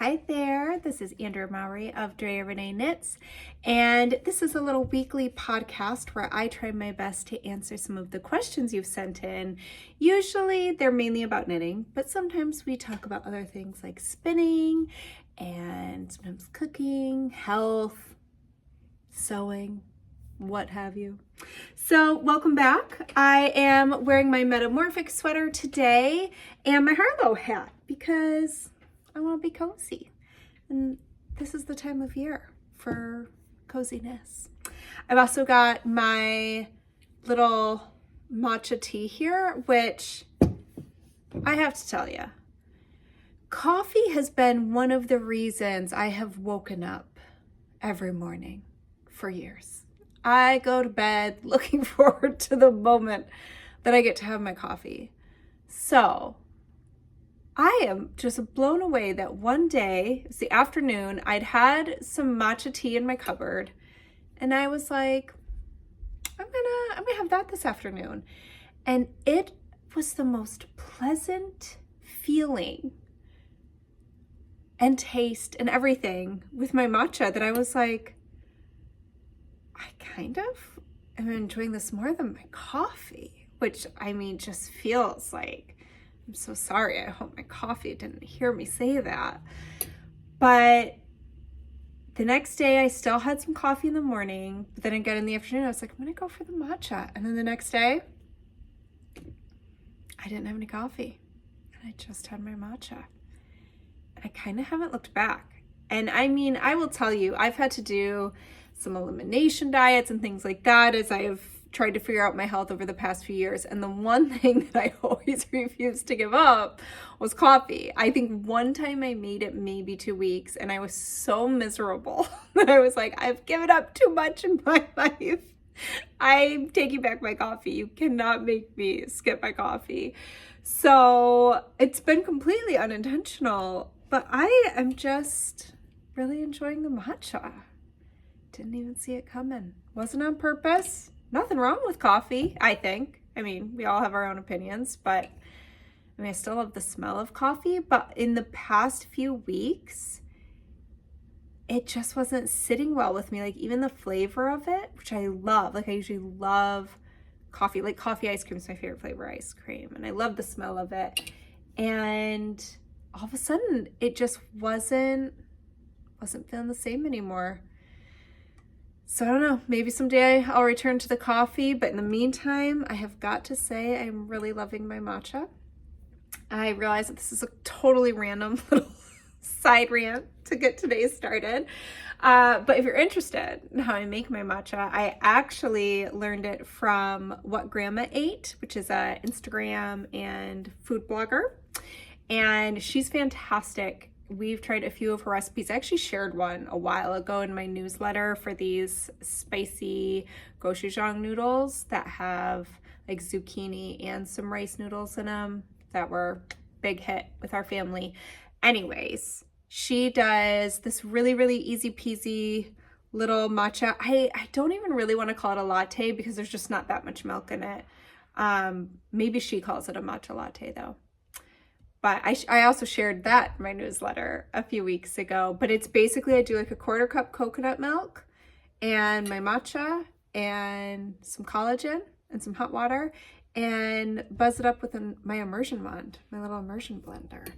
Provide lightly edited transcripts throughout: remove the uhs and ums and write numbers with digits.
Hi there, this is Andrea Mowry of Drea Renee Knits, and this is a little weekly podcast where I try my best to answer some of the questions you've sent in. Usually they're mainly about knitting, but sometimes we talk about other things like spinning and sometimes cooking, health, sewing, what have you. So welcome back. I am wearing my metamorphic sweater today and my Harlow hat because I want to be cozy. And this is the time of year for coziness. I've also got my little matcha tea here, which I have to tell you, coffee has been one of the reasons I have woken up every morning for years. I go to bed looking forward to the moment that I get to have my coffee. So I am just blown away that one day, it's the afternoon, I'd had some matcha tea in my cupboard, and I was like, I'm gonna have that this afternoon. And it was the most pleasant feeling and taste and everything with my matcha that I was like, I kind of am enjoying this more than my coffee, which I mean just feels like, I'm so sorry. I hope my coffee didn't hear me say that. But the next day I still had some coffee in the morning, but then again in the afternoon I was like, I'm gonna go for the matcha. And then the next day I didn't have any coffee and I just had my matcha. And I kind of haven't looked back. And I mean, I will tell you, I've had to do some elimination diets and things like that as I have tried to figure out my health over the past few years. And the one thing that I always refused to give up was coffee. I think one time I made it maybe 2 weeks and I was so miserable that I was like, I've given up too much in my life. I'm taking back my coffee. You cannot make me skip my coffee. So it's been completely unintentional, but I am just really enjoying the matcha. Didn't even see it coming. Wasn't on purpose. Nothing wrong with coffee, I think. I mean, we all have our own opinions, but I mean, I still love the smell of coffee, but in the past few weeks, it just wasn't sitting well with me. Like even the flavor of it, which I love, like I usually love coffee, like coffee ice cream is my favorite flavor ice cream. And I love the smell of it. And all of a sudden it just wasn't feeling the same anymore. So I don't know, maybe someday I'll return to the coffee, but in the meantime, I have got to say I'm really loving my matcha. I realize that this is a totally random little side rant to get today started. But if you're interested in how I make my matcha, I actually learned it from What Grandma Ate, which is an Instagram and food blogger. And she's fantastic. We've tried a few of her recipes. I actually shared one a while ago in my newsletter for these spicy gochujang noodles that have like zucchini and some rice noodles in them that were big hit with our family. Anyways, she does this really, really easy peasy little matcha. I don't even really want to call it a latte because there's just not that much milk in it. Maybe she calls it a matcha latte though. But I also shared that in my newsletter a few weeks ago. But it's basically, I do like a 1/4 cup coconut milk and my matcha and some collagen and some hot water and buzz it up with my immersion wand, my little immersion blender.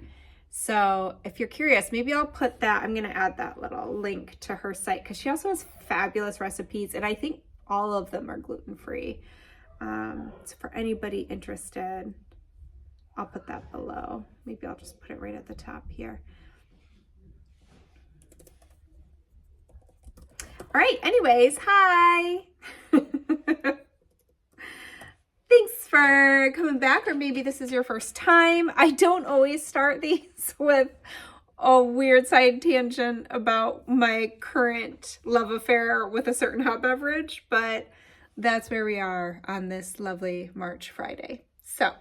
So if you're curious, maybe I'll put that, I'm going to add that little link to her site because she also has fabulous recipes. And I think all of them are gluten-free. So for anybody interested, I'll put that below. Maybe I'll just put it right at the top here. All right, anyways, hi. Thanks for coming back, or maybe this is your first time. I don't always start these with a weird side tangent about my current love affair with a certain hot beverage, but that's where we are on this lovely March Friday. So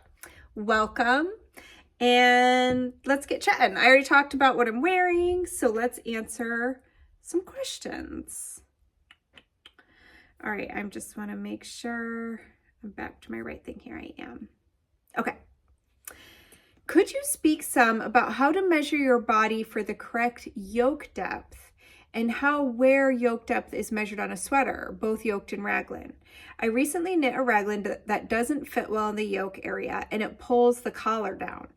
welcome and let's get chatting. I already talked about what I'm wearing, so let's answer some questions. All right, I just want to make sure I'm back to my right thing. Here I am. Okay. Could you speak some about how to measure your body for the correct yoke depth and how where yoke depth is measured on a sweater, both yoked and raglan? I recently knit a raglan that doesn't fit well in the yoke area and it pulls the collar down.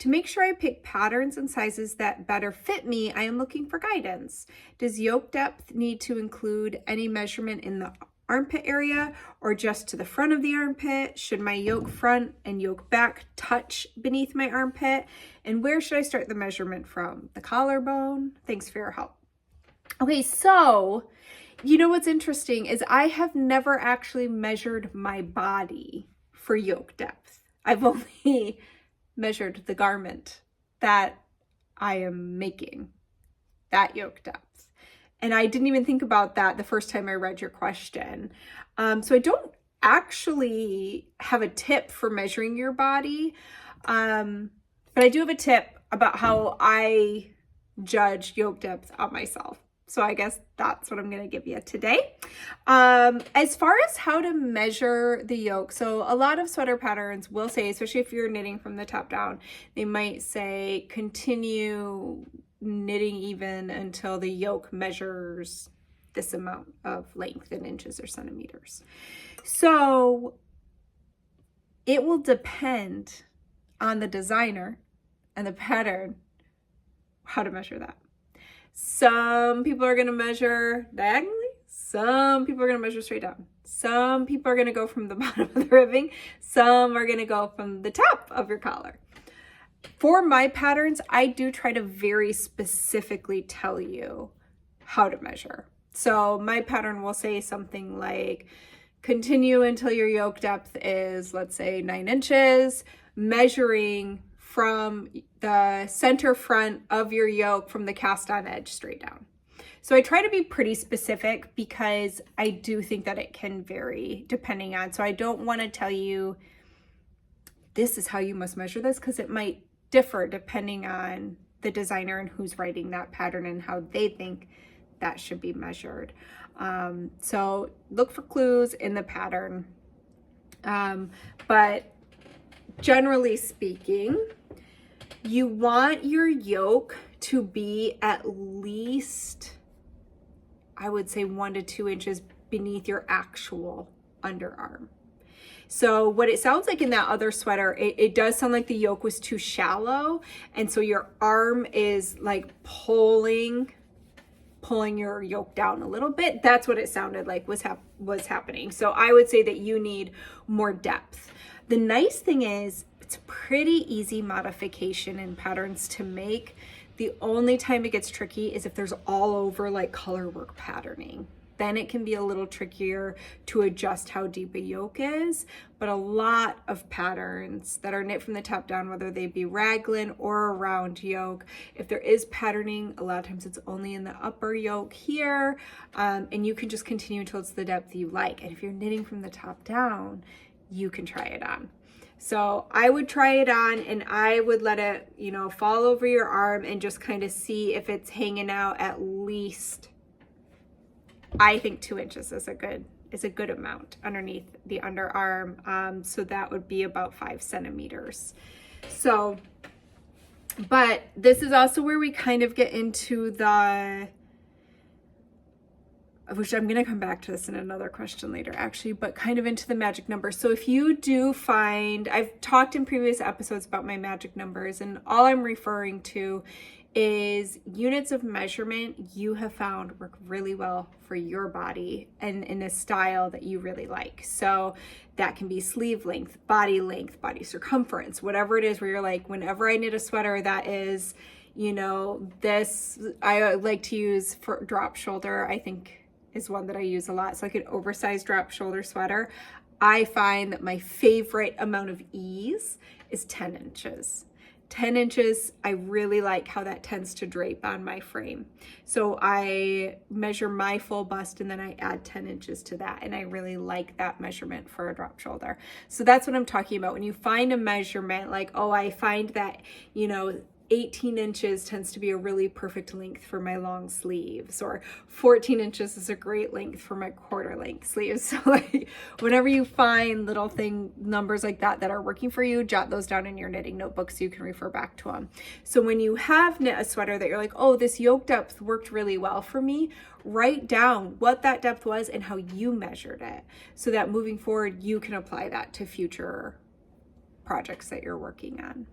To make sure I pick patterns and sizes that better fit me, I am looking for guidance. Does yoke depth need to include any measurement in the armpit area or just to the front of the armpit? Should my yoke front and yoke back touch beneath my armpit? And where should I start the measurement from? The collarbone? Thanks for your help. Okay, so you know what's interesting is I have never actually measured my body for yoke depth. I've only measured the garment that I am making, that yoke depth. And I didn't even think about that the first time I read your question. So I don't actually have a tip for measuring your body, but I do have a tip about how I judge yoke depth on myself. So I guess that's what I'm going to give you today. As far as how to measure the yoke, so a lot of sweater patterns will say, especially if you're knitting from the top down, they might say continue knitting even until the yoke measures this amount of length in inches or centimeters. So it will depend on the designer and the pattern how to measure that. Some people are going to measure diagonally. Some people are going to measure straight down. Some people are going to go from the bottom of the ribbing. Some are going to go from the top of your collar. For my patterns, I do try to very specifically tell you how to measure. So my pattern will say something like, continue until your yoke depth is, let's say, 9 inches, measuring from the center front of your yoke from the cast on edge straight down. So I try to be pretty specific because I do think that it can vary depending on, so I don't want to tell you this is how you must measure this because it might differ depending on the designer and who's writing that pattern and how they think that should be measured. So look for clues in the pattern. But generally speaking, you want your yoke to be at least, I would say, 1 to 2 inches beneath your actual underarm. So what it sounds like in that other sweater, it does sound like the yoke was too shallow. And so your arm is like pulling your yoke down a little bit. That's what it sounded like was happening. So I would say that you need more depth. The nice thing is it's a pretty easy modification in patterns to make. The only time it gets tricky is if there's all over like color work patterning. Then it can be a little trickier to adjust how deep a yoke is. But a lot of patterns that are knit from the top down, whether they be raglan or a round yoke, if there is patterning, a lot of times it's only in the upper yoke here. And you can just continue until it's the depth you like. And if you're knitting from the top down, you can try it on. So I would try it on and I would let it, fall over your arm and just kind of see if it's hanging out at least, I think 2 inches is a good amount underneath the underarm. So that would be about 5 centimeters. So, but this is also where we kind of get into which I'm going to come back to this in another question later actually, but kind of into the magic number. So if you do find, I've talked in previous episodes about my magic numbers, and all I'm referring to is units of measurement you have found work really well for your body and in a style that you really like. So that can be sleeve length, body circumference, whatever it is where you're like, whenever I knit a sweater that is, this I like to use for drop shoulder, I think is one that I use a lot. So like an oversized drop shoulder sweater, I find that my favorite amount of ease is 10 inches. 10 inches, I really like how that tends to drape on my frame. So I measure my full bust and then I add 10 inches to that. And I really like that measurement for a drop shoulder. So that's what I'm talking about. When you find a measurement like, oh, I find that, 18 inches tends to be a really perfect length for my long sleeves, or 14 inches is a great length for my quarter length sleeves. So like whenever you find little numbers like that are working for you, jot those down in your knitting notebook so you can refer back to them. So when you have knit a sweater that you're like, oh, this yoke depth worked really well for me, write down what that depth was and how you measured it, so that moving forward you can apply that to future projects that you're working on.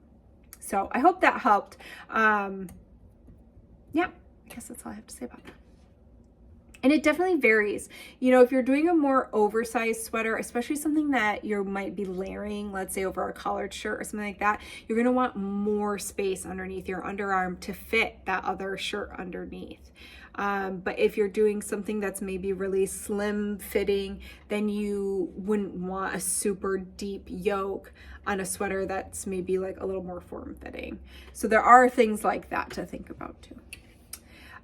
So I hope that helped. Yeah, I guess that's all I have to say about that. And it definitely varies. You know, if you're doing a more oversized sweater, especially something that you might be layering, let's say over a collared shirt or something like that, you're gonna want more space underneath your underarm to fit that other shirt underneath. But if you're doing something that's maybe really slim fitting, then you wouldn't want a super deep yoke on a sweater that's maybe like a little more form fitting. So there are things like that to think about too.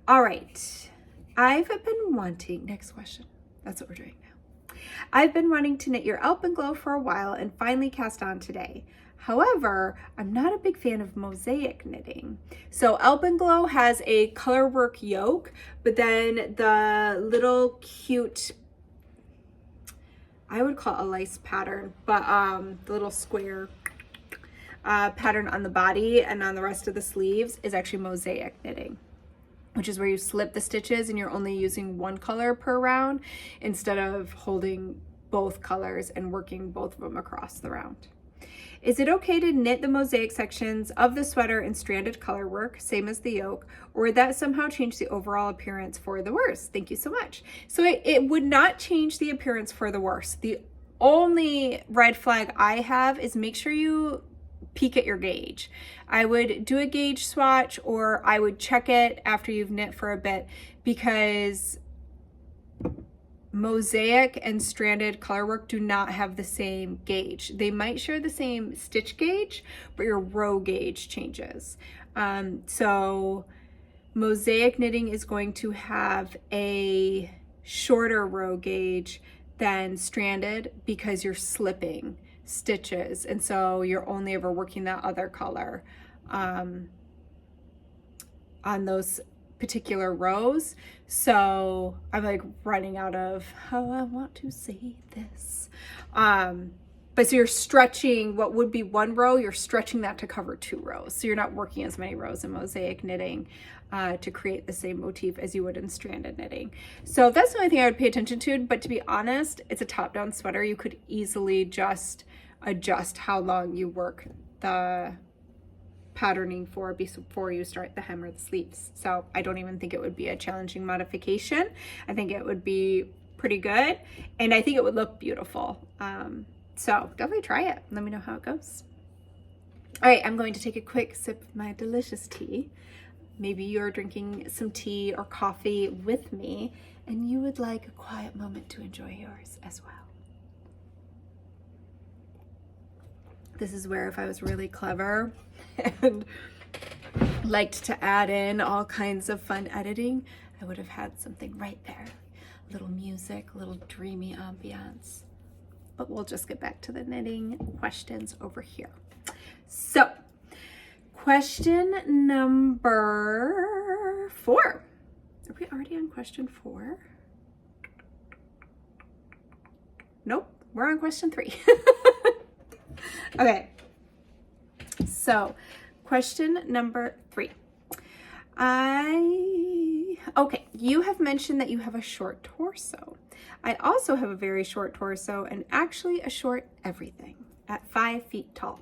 All right, I've been wanting, next question, that's what we're doing now. I've been wanting to knit your alpenglow for a while and finally cast on today. However, I'm not a big fan of mosaic knitting. So alpenglow has a color work yoke, but then the little cute, I would call it a lace pattern, but the little square pattern on the body and on the rest of the sleeves is actually mosaic knitting, which is where you slip the stitches and you're only using one color per round instead of holding both colors and working both of them across the round. Is it okay to knit the mosaic sections of the sweater in stranded color work, same as the yoke, or would that somehow change the overall appearance for the worse? Thank you so much. So it would not change the appearance for the worse. The only red flag I have is make sure you peek at your gauge. I would do a gauge swatch, or I would check it after you've knit for a bit, because mosaic and stranded colorwork do not have the same gauge. They might share the same stitch gauge, but your row gauge changes. So mosaic knitting is going to have a shorter row gauge than stranded because you're slipping stitches, and so you're only ever working that other color on those particular rows. So I'm like running out of how I want to say this. But so you're stretching what would be one row, you're stretching that to cover two rows. So you're not working as many rows in mosaic knitting to create the same motif as you would in stranded knitting. So that's the only thing I would pay attention to. But to be honest, it's a top-down sweater. You could easily just adjust how long you work the patterning for before you start the hem or the sleeves. So I don't even think it would be a challenging modification. I think it would be pretty good, and I think it would look beautiful. So definitely try it. Let me know how it goes. All right, I'm going to take a quick sip of my delicious tea. Maybe you're drinking some tea or coffee with me, and you would like a quiet moment to enjoy yours as well. This is where if I was really clever and liked to add in all kinds of fun editing, I would have had something right there. A little music, a little dreamy ambiance. But we'll just get back to the knitting questions over here. So, question number 4. Are we already on question 4? Nope, we're on question 3. Okay, so question number 3. Okay, you have mentioned that you have a short torso. I also have a very short torso and actually a short everything at 5 feet tall.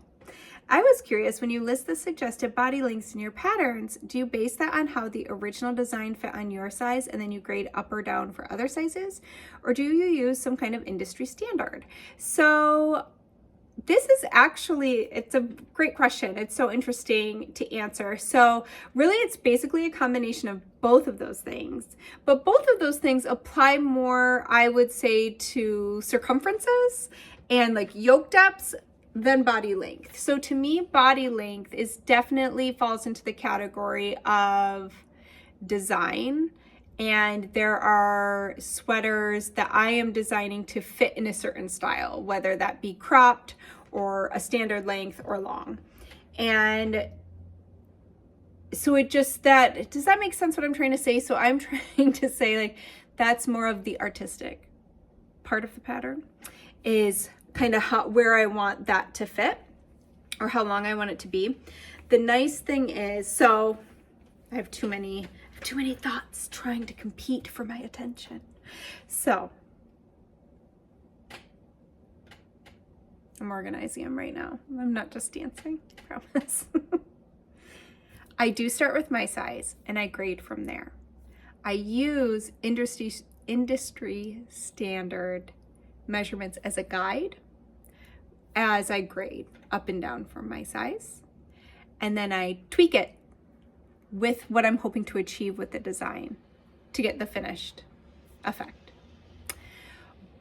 I was curious, when you list the suggested body lengths in your patterns, do you base that on how the original design fit on your size and then you grade up or down for other sizes? Or do you use some kind of industry standard? So this is actually, it's a great question. It's so interesting to answer. So really it's basically a combination of both of those things, but both of those things apply more, I would say, to circumferences and like yoke depths than body length. So to me, body length is definitely falls into the category of design. And there are sweaters that I am designing to fit in a certain style, whether that be cropped or a standard length or long. And so it just, that, does that make sense what I'm trying to say? So I'm trying to say, like, that's more of the artistic part of the pattern, is kind of where I want that to fit, or how long I want it to be. The nice thing is, so I have too many thoughts trying to compete for my attention. So I'm organizing them right now. I'm not just dancing, I promise. I do start with my size and I grade from there. I use industry standard measurements as a guide as I grade up and down from my size. And then I tweak it with what I'm hoping to achieve with the design to get the finished effect.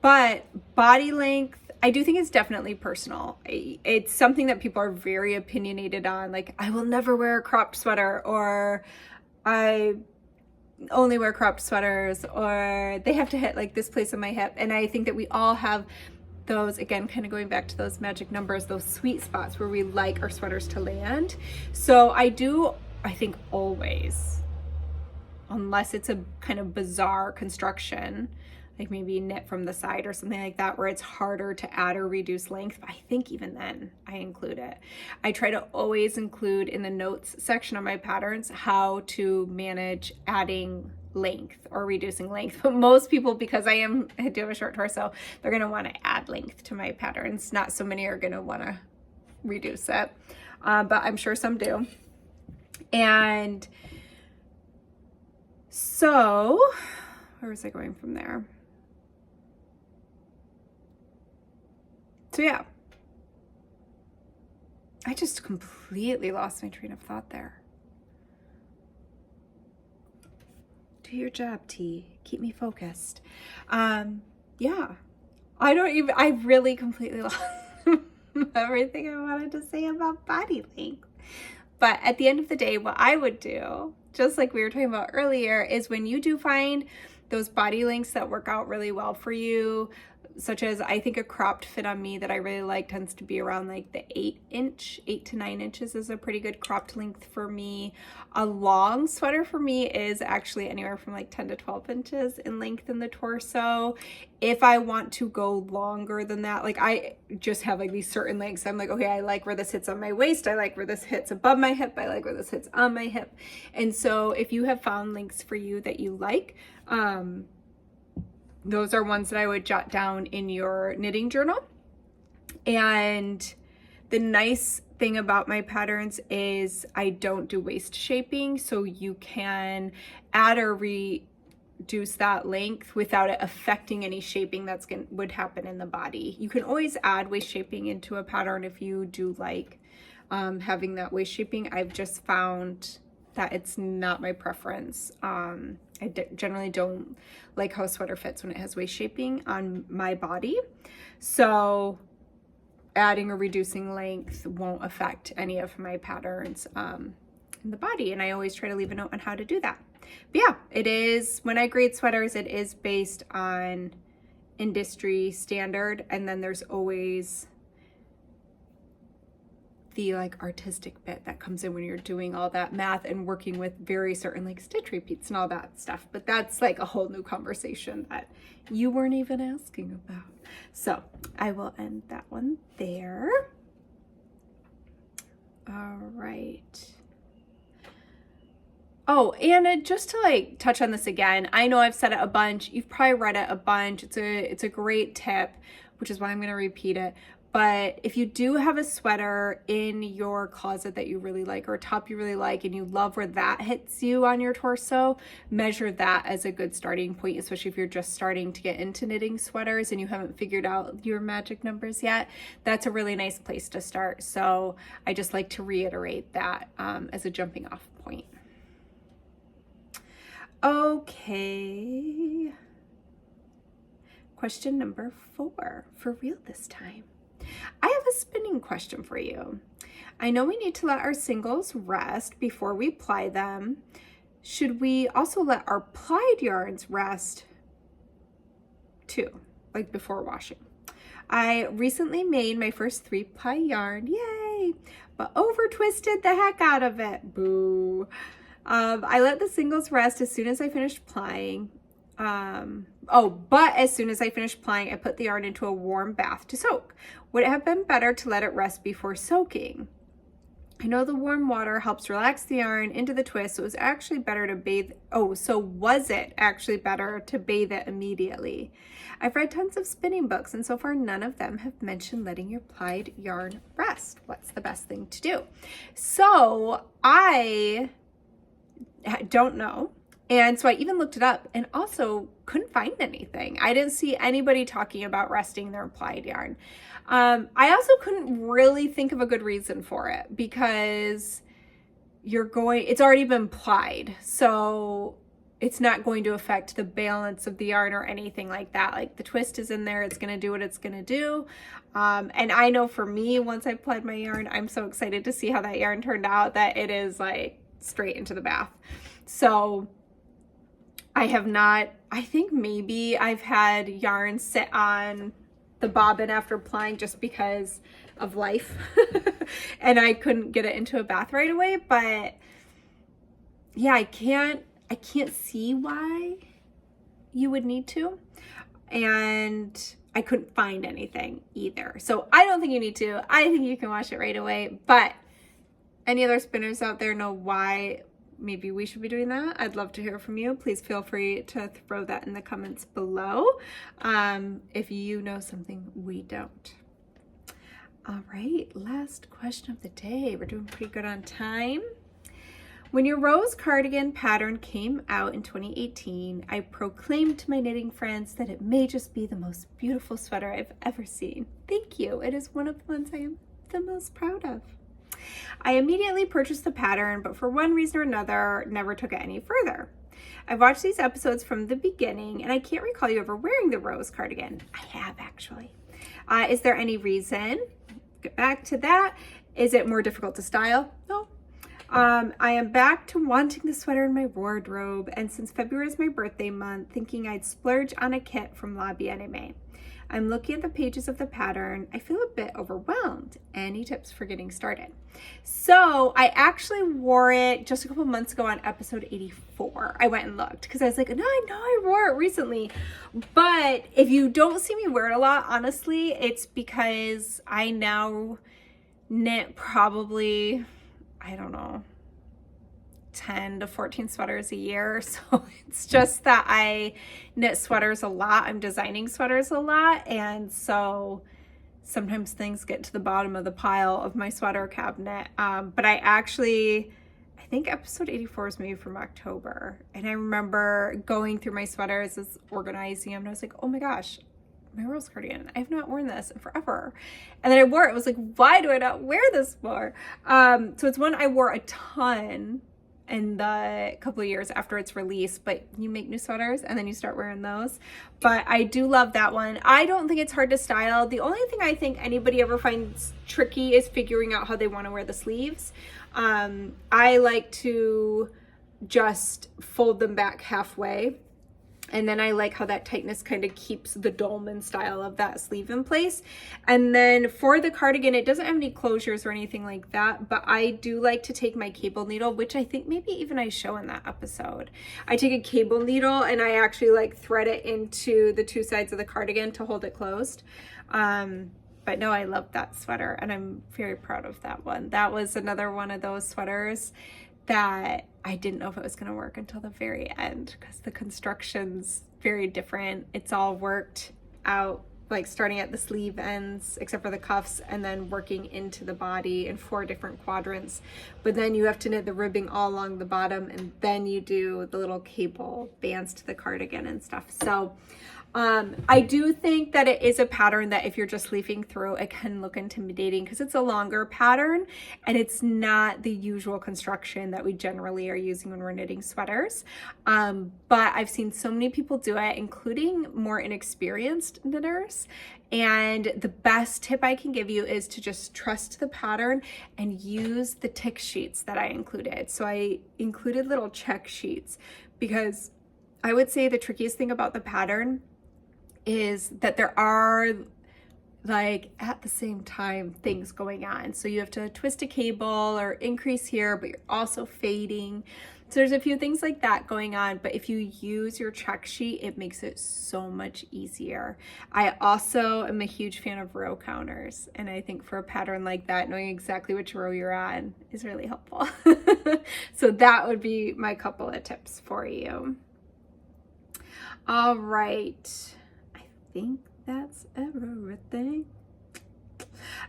But body length, I do think it's definitely personal. It's something that people are very opinionated on. Like, I will never wear a cropped sweater, or I only wear cropped sweaters, or they have to hit like this place on my hip. And I think that we all have those, again, kind of going back to those magic numbers, those sweet spots where we like our sweaters to land. So I think always, unless it's a kind of bizarre construction, like maybe knit from the side or something like that, where it's harder to add or reduce length, I think even then I include it. I try to always include in the notes section of my patterns how to manage adding length or reducing length. But most people, because I do have a short torso, they're going to want to add length to my patterns. Not so many are going to want to reduce it, but I'm sure some do. And so, where was I going from there? So yeah, I just completely lost my train of thought there. Do your job, T. Keep me focused. Yeah, I really completely lost everything I wanted to say about body length. But at the end of the day, what I would do, just like we were talking about earlier, is when you do find those body lengths that work out really well for you, such as, I think a cropped fit on me that I really like tends to be around like the 8 to 9 inches is a pretty good cropped length for me. A long sweater for me is actually anywhere from like 10 to 12 inches in length in the torso. If I want to go longer than that, like I just have like these certain lengths. I'm like, okay, I like where this hits on my waist. I like where this hits above my hip. I like where this hits on my hip. And so if you have found lengths for you that you like, those are ones that I would jot down in your knitting journal. And the nice thing about my patterns is I don't do waist shaping, so you can add or reduce that length without it affecting any shaping would happen in the body. You can always add waist shaping into a pattern if you do like having that waist shaping. I've just found that it's not my preference. I generally don't like how a sweater fits when it has waist shaping on my body. So adding or reducing length won't affect any of my patterns in the body. And I always try to leave a note on how to do that. But yeah, it is, when I grade sweaters, it is based on industry standard. And then there's always the like artistic bit that comes in when you're doing all that math and working with very certain like stitch repeats and all that stuff. But that's like a whole new conversation that you weren't even asking about. So I will end that one there. All right. Oh, and just to like touch on this again, I know I've said it a bunch. You've probably read it a bunch. It's a great tip, which is why I'm going to repeat it. But if you do have a sweater in your closet that you really like, or a top you really like, and you love where that hits you on your torso, measure that as a good starting point, especially if you're just starting to get into knitting sweaters and you haven't figured out your magic numbers yet. That's a really nice place to start. So I just like to reiterate that as a jumping off point. Okay. Question number 4, for real this time. I have a spinning question for you. I know we need to let our singles rest before we ply them. Should we also let our plied yarns rest too, like before washing? I recently made my first 3-ply yarn, yay, but over twisted the heck out of it. Boo. I let the singles rest as soon as I finished plying. But as soon as I finished plying, I put the yarn into a warm bath to soak. Would it have been better to let it rest before soaking? I know the warm water helps relax the yarn into the twist, so it was actually better to bathe. So was it actually better to bathe it immediately? I've read tons of spinning books, and so far none of them have mentioned letting your plied yarn rest. What's the best thing to do? So I don't know. And so I even looked it up and also couldn't find anything. I didn't see anybody talking about resting their plied yarn. I also couldn't really think of a good reason for it because it's already been plied. So it's not going to affect the balance of the yarn or anything like that. Like the twist is in there, it's going to do what it's going to do. And I know for me, once I plied my yarn, I'm so excited to see how that yarn turned out that it is like straight into the bath. So I have not, I think maybe I've had yarn sit on the bobbin after plying just because of life and I couldn't get it into a bath right away. But yeah, I can't see why you would need to. And I couldn't find anything either. So I don't think you need to. I think you can wash it right away. But any other spinners out there know why maybe we should be doing that? I'd love to hear from you. Please feel free to throw that in the comments below if you know something we don't. All right, last question of the day. We're doing pretty good on time. When your rose cardigan pattern came out in 2018, I proclaimed to my knitting friends that it may just be the most beautiful sweater I've ever seen. Thank you. It is one of the ones I am the most proud of. I immediately purchased the pattern, but for one reason or another, never took it any further. I've watched these episodes from the beginning, and I can't recall you ever wearing the rose cardigan. I have, actually. Is there any reason? Get back to that. Is it more difficult to style? No. I am back to wanting the sweater in my wardrobe, and since February is my birthday month, thinking I'd splurge on a kit from La Bien-Aimée. I'm looking at the pages of the pattern. I feel a bit overwhelmed. Any tips for getting started? So I actually wore it just a couple months ago on episode 84. I went and looked because I was like, no, I know I wore it recently. But if you don't see me wear it a lot, honestly, it's because I now knit probably, I don't know, 10 to 14 sweaters a year. So it's just that I knit sweaters a lot. I'm designing sweaters a lot. And so sometimes things get to the bottom of the pile of my sweater cabinet. But I think episode 84 is maybe from October. And I remember going through my sweaters, organizing them, and I was like, oh my gosh, my rose cardigan, I have not worn this in forever. And then I wore it. I was like, why do I not wear this more? So it's one I wore a ton in the couple of years after its release, but you make new sweaters and then you start wearing those. But I do love that one. I don't think it's hard to style. The only thing I think anybody ever finds tricky is figuring out how they want to wear the sleeves. I like to just fold them back halfway. And then I like how that tightness kind of keeps the dolman style of that sleeve in place. And then for the cardigan, it doesn't have any closures or anything like that, but I do like to take my cable needle, which I think maybe even I show in that episode. I take a cable needle and I actually like thread it into the two sides of the cardigan to hold it closed. But no, I love that sweater and I'm very proud of that one. That was another one of those sweaters that I didn't know if it was going to work until the very end because the construction's very different. It's all worked out, like starting at the sleeve ends, except for the cuffs, and then working into the body in 4 different quadrants. But then you have to knit the ribbing all along the bottom, and then you do the little cable bands to the cardigan and stuff. So I do think that it is a pattern that if you're just leafing through, it can look intimidating because it's a longer pattern and it's not the usual construction that we generally are using when we're knitting sweaters. But I've seen so many people do it, including more inexperienced knitters. And the best tip I can give you is to just trust the pattern and use the tick sheets that I included. So I included little check sheets because I would say the trickiest thing about the pattern is that there are like at the same time things going on. So you have to twist a cable or increase here, but you're also fading. So there's a few things like that going on, but if you use your check sheet, it makes it so much easier. I also am a huge fan of row counters, and I think for a pattern like that, knowing exactly which row you're on is really helpful. So that would be my couple of tips for you. All right, I think that's everything.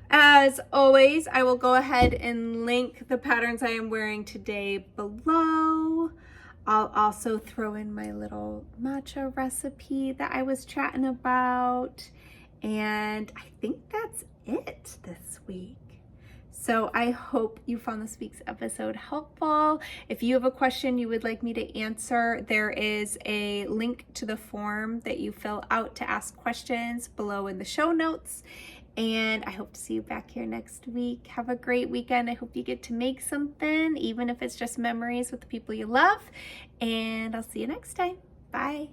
As always, I will go ahead and link the patterns I am wearing today below. I'll also throw in my little matcha recipe that I was chatting about. And I think that's it this week. So I hope you found this week's episode helpful. If you have a question you would like me to answer, there is a link to the form that you fill out to ask questions below in the show notes. And I hope to see you back here next week. Have a great weekend. I hope you get to make something, even if it's just memories with the people you love. And I'll see you next time. Bye.